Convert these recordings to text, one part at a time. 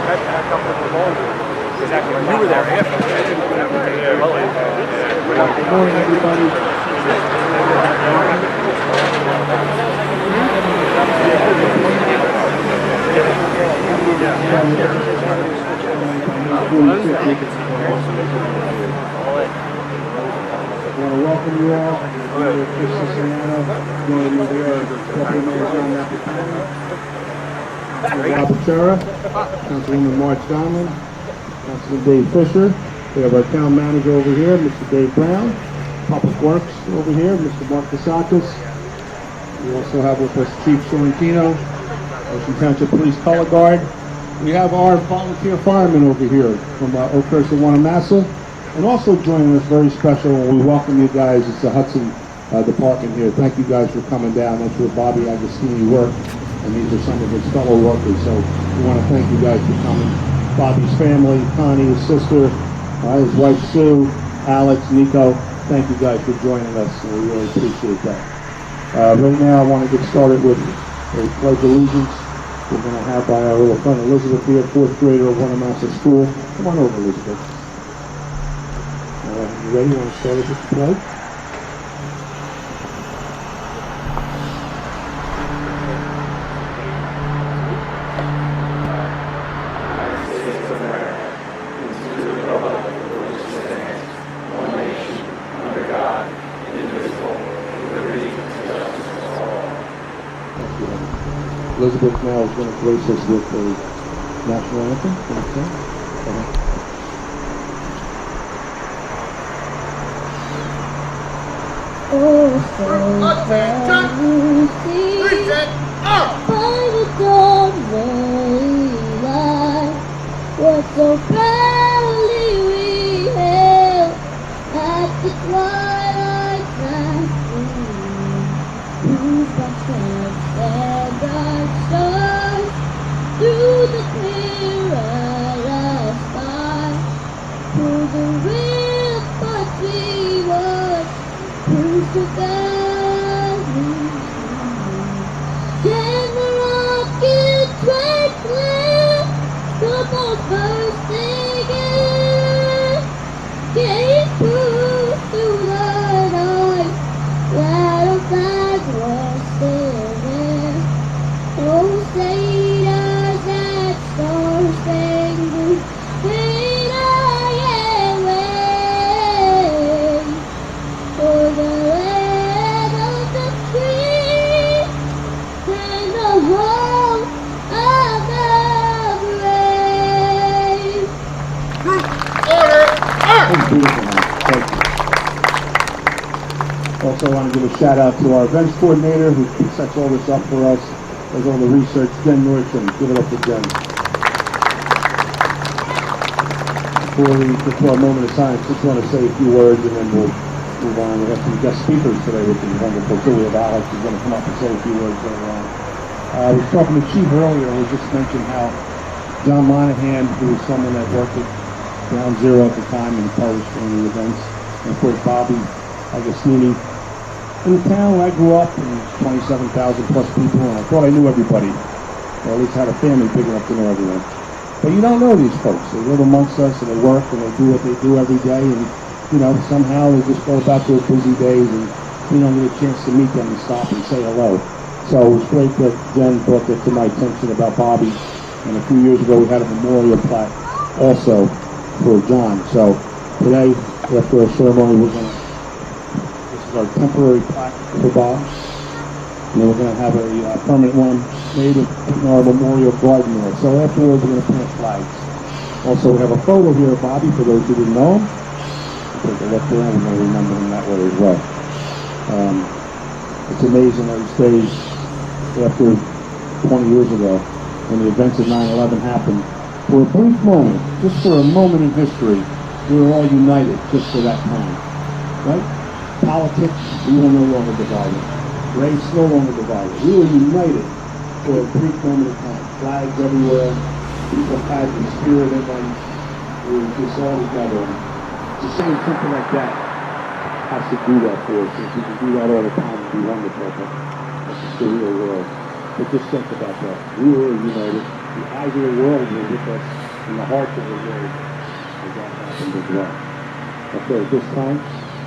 Exactly. You were there after. Good morning, everybody. I want to welcome you all. We're Chris Siciliano, joining me here, Deputy Mayor John Napatani, Robert Chera, Councilwoman March Donlin, Councilman Dave Fisher. We have our town manager over here, Mr. Dave Brown. Public Works over here, Mr. Mark Casakis. We also have with us Chief Sorrentino, Ocean Township Police Color Guard. We have our volunteer firemen over here from Oakhurst and Wanamassa. And also joining us, very special, and we welcome you guys, it's the Hudson Department here. Thank you guys for coming down. That's where Bobby Agostini worked, and these are some of his fellow workers. So we want to thank you guys for coming. Bobby's family, Connie, his sister, his wife Sue, Alex, Nico, thank you guys for joining us, and we really appreciate that. Right now I want to get started with a pledge of allegiance. We're going to have by our little friend Elizabeth here, 4th grader at Wanamassa School. Come on over, Elizabeth. You ready? You want to start with the pledge? Elizabeth now is going to grace us with the national anthem. Oh, so glad you see by the dawn's light what so proudly we hailed at the twilight's last gleam, whose triumphs and bright stars through the clear sky, through the ramparts we watched. Who's the valley? Can the rockets break clear? The most bursting air came through the night that our flag was still there. Oh, say does that star-spangled banner yet wave for the land of the free and the home of the brave. Order! Beautiful, man. Thank you. Also, I want to give a shout out to our events coordinator who sets all this up for us, does all the research, Jen Nordstrom. Give it up for Jen. Before we get to our moment of silence, just want to say a few words and then we'll move on. We have some guest speakers today, which is wonderful too. We have Alex who's going to come up and say a few words later on. I was talking to Chief earlier, and we just mentioned how John Monahan, who was someone that worked at Ground Zero at the time and published during the events, and of course Bobby Agostini. In the town where I grew up, and 27,000 plus people, and I thought I knew everybody, or at least had a family big enough to know everyone. But you don't know these folks. They live amongst us, and they work, and they do what they do every day, and you know, somehow they just go about their busy days, and we don't get a chance to meet them and stop and say hello. So it was great that Jen brought that to my attention about Bobby, and a few years ago we had a memorial plaque also for John. So today, after our ceremony, we're going to, this is our temporary plaque for Bob, and then we're going to have a permanent one made in our memorial garden there. So afterwards, we're going to plant flags. Also, we have a photo here of Bobby for those who didn't know him. Take a look there, and we're going to remember him that way as well. It's amazing those days after 20 years ago, when the events of 9/11 happened, for a brief moment, just for a moment in history, we were all united just for that time, right? Politics, we were no longer divided. Race, no longer divided. We were united for a brief moment of time. Flags everywhere, people had the spirit in them. We were just all together. Just saying something like that has to do that for us. If we can do that all the time, it'd be wonderful. But that's just the real world. But just think about that. We were united. the eyes of the world were with us, and the hearts of the world as that happened as well. Okay, at this time,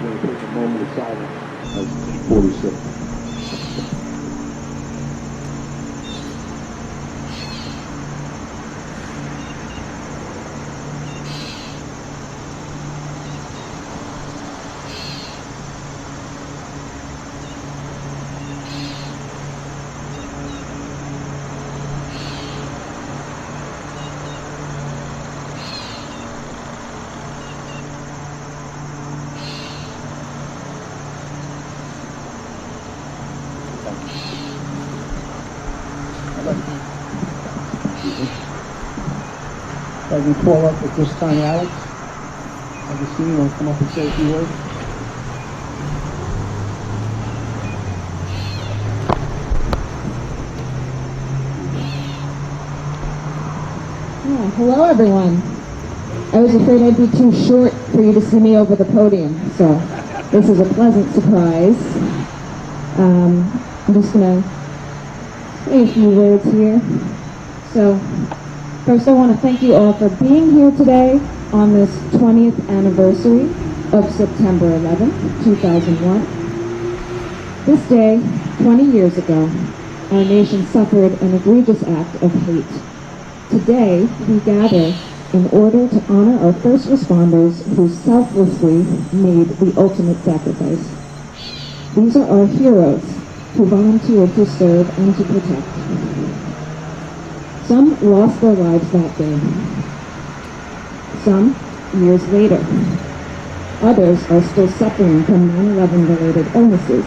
we're going to take a moment of silence as 46. I can call up at this time Alex. Augustine, you want to come up and say a few words? Yeah, hello everyone. I was afraid I'd be too short for you to see me over the podium, so this is a pleasant surprise. I'm just going to say a few words here. So, first I want to thank you all for being here today on this 20th anniversary of September 11th, 2001. This day, 20 years ago, our nation suffered an egregious act of hate. Today, we gather in order to honor our first responders who selflessly made the ultimate sacrifice. These are our heroes who volunteered to serve and to protect. Some lost their lives that day. Some years later. Others are still suffering from 9/11 related illnesses.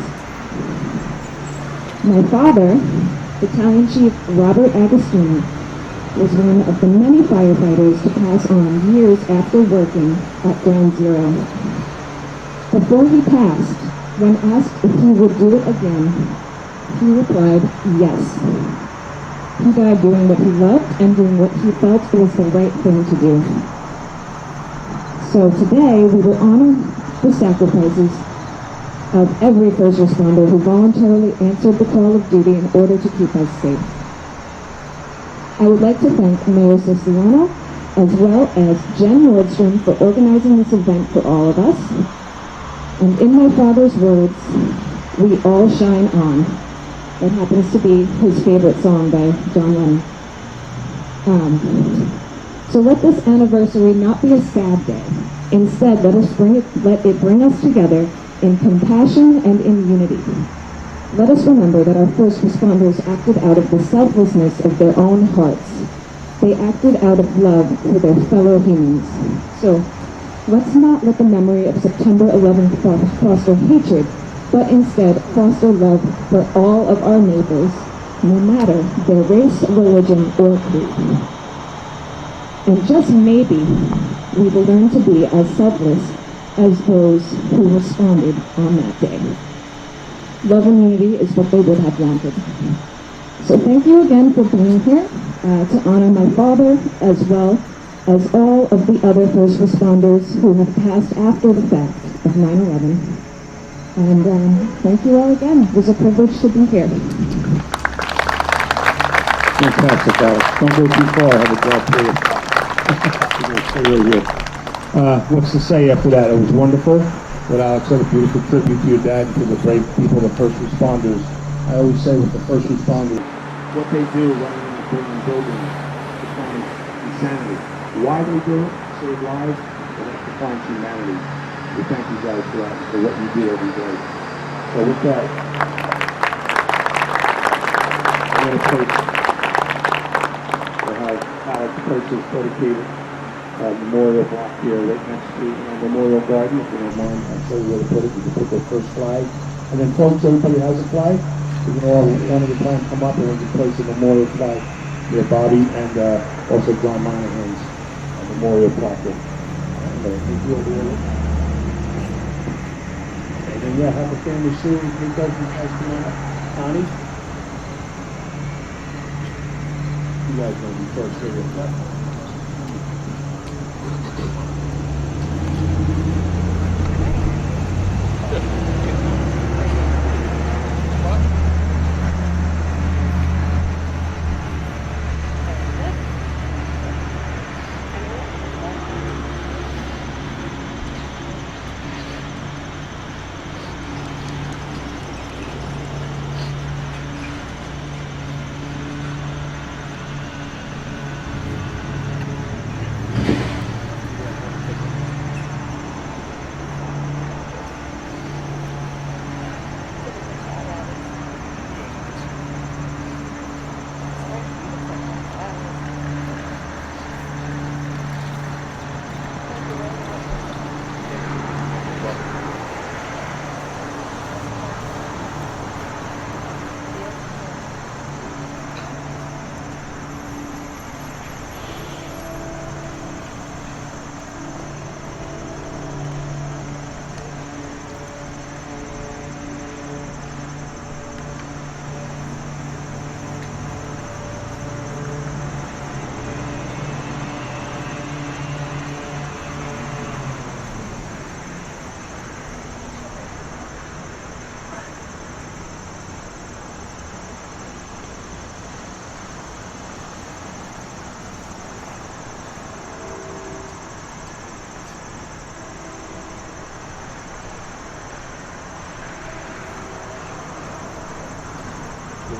My father, Battalion Chief Robert Agostino, was one of the many firefighters to pass on years after working at Ground Zero. Before he passed, when asked if he would do it again, he replied, yes. He died doing what he loved and doing what he felt was the right thing to do. So today, we will honor the sacrifices of every first responder who voluntarily answered the call of duty in order to keep us safe. I would like to thank Mayor Siciliano as well as Jen Nordstrom for organizing this event for all of us. And in my father's words, we all shine on. That happens to be his favorite song by John Lennon. So let this anniversary not be a sad day. Instead, let it bring us together in compassion and in unity. Let us remember that our first responders acted out of the selflessness of their own hearts. They acted out of love for their fellow humans. So let's not let the memory of September 11th foster hatred, but instead foster love for all of our neighbors, no matter their race, religion, or creed. And just maybe we will learn to be as selfless as those who responded on that day. Love and unity is what they would have wanted. So thank you again for being here to honor my father as well as all of the other first responders who have passed after the fact of 9/11. And thank you all again. It was a privilege to be here. Fantastic, Alex. Don't go too far. I have a job for you. You're going to stay right here. What's to say after that? It was wonderful. What Alex said, a beautiful tribute to your dad and to the brave people, the first responders. I always say with the first responders, what they do running in the burning buildings, defines insanity. Why they do it, save lives, but that defines humanity. We thank you guys for that, for what you do every day. So with that, I'm going to place we'll have Alex places dedicated memorial block here right next to Memorial Garden. If you don't mind, I'll show you where to put it. You can put the first flag. And then folks, everybody has a flag. You can all one at a time come up and we can place a memorial flag near Bobby and also John Monahan's memorial plaque. And then yeah, have the family soon. You guys come on up. Connie? You guys know me first here.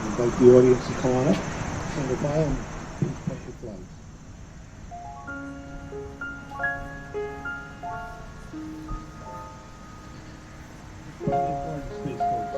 invite the audience to come on up, single file, and please plant your flags. Space, folks.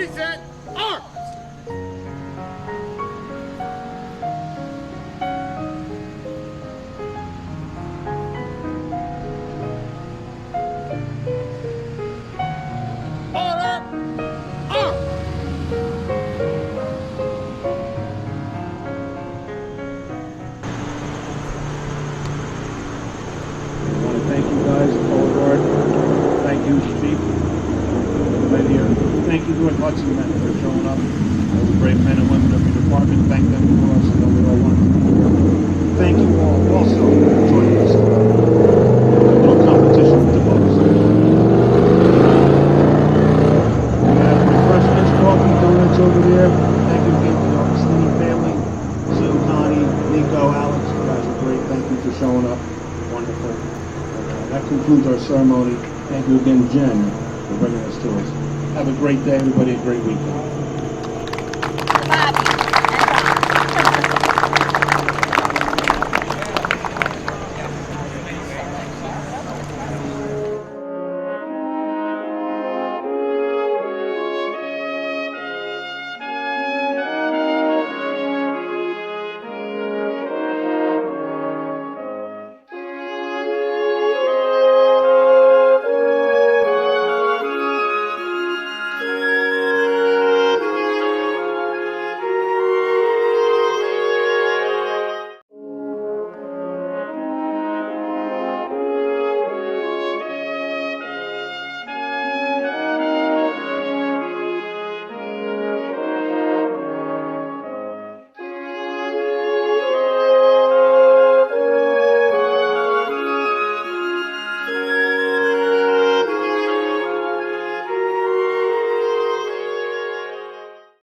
present arms. Order, arms. I want to thank you guys, the whole board. Thank you, Chief. Right here. Thank you, North Hudson men, for showing up. All the brave men and women of your department. Thank them for us. I know we all want to. Thank you all also for joining us. No competition with the books. We have refreshments, coffee, donuts over there. Thank you again to the Augustini family. Sue, Connie, Nico, Alex. You guys are great. Thank you for showing up. Wonderful. That concludes our ceremony. Thank you again, Jen, for bringing us to us. Have a great day, everybody. A great weekend.